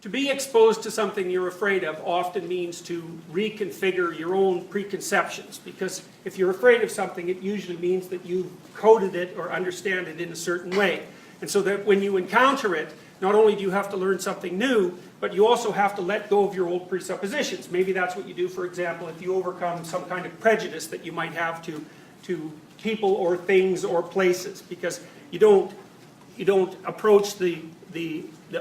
To be exposed to something you're afraid of often means to reconfigure your own preconceptions, because if you're afraid of something, it usually means that you've coded it or understand it in a certain way. And so that when you encounter it, not only do you have to learn something new, but you also have to let go of your old presuppositions. Maybe that's what you do, for example, if you overcome some kind of prejudice that you might have to people or things or places, because you don't approach the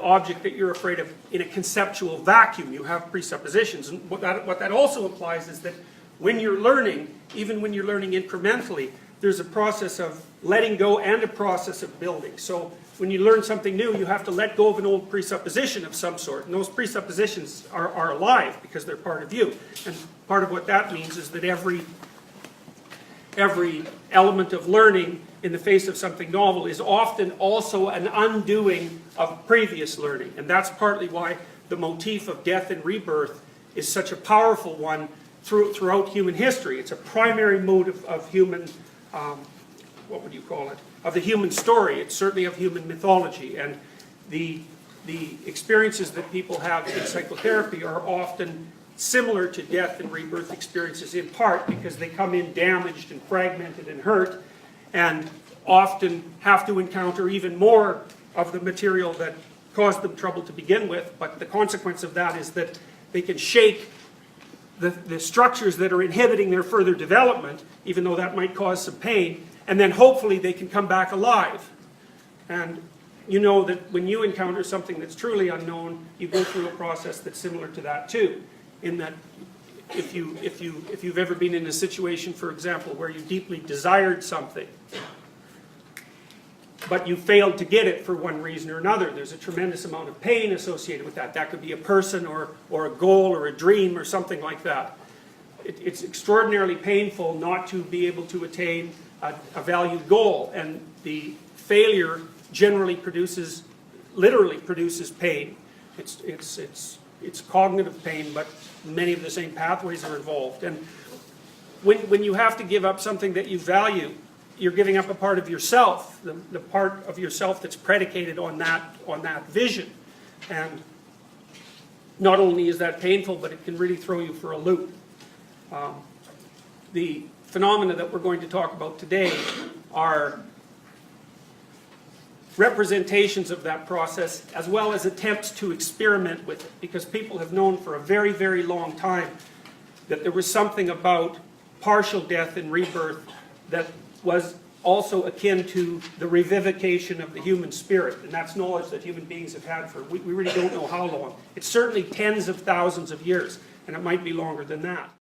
object that you're afraid of in a conceptual vacuum. You have presuppositions. And what that also implies is that when you're learning, even when you're learning incrementally, there's a process of letting go and a process of building. So when you learn something new, you have to let go of an old presupposition of some sort. And those presuppositions are alive because they're part of you. And part of what that means is that every element of learning in the face of something novel is often also an undoing of previous learning. And that's partly why the motif of death and rebirth is such a powerful one throughout human history. It's a primary motive of human, what would you call it? Of the human story. It's certainly of human mythology. And the experiences that people have in psychotherapy are often similar to death and rebirth experiences, in part because they come in damaged and fragmented and hurt, and often have to encounter even more of the material that caused them trouble to begin with. But the consequence of that is that they can shake the structures that are inhibiting their further development, even though that might cause some pain, and then hopefully they can come back alive. And you know that when you encounter something that's truly unknown, you go through a process that's similar to that too. In that, if you've ever been in a situation, for example, where you deeply desired something, but you failed to get it for one reason or another, there's a tremendous amount of pain associated with that. That could be a person or a goal or a dream or something like that. It's extraordinarily painful not to be able to attain a valued goal, and the failure generally literally produces pain. It's cognitive pain, but many of the same pathways are involved. And when you have to give up something that you value, you're giving up a part of yourself, the part of yourself that's predicated on that vision. And not only is that painful, but it can really throw you for a loop. The phenomena that we're going to talk about today are representations of that process, as well as attempts to experiment with it, because people have known for a very, very long time that there was something about partial death and rebirth that was also akin to the revivification of the human spirit, and that's knowledge that human beings have had for, we really don't know how long. It's certainly tens of thousands of years, and it might be longer than that.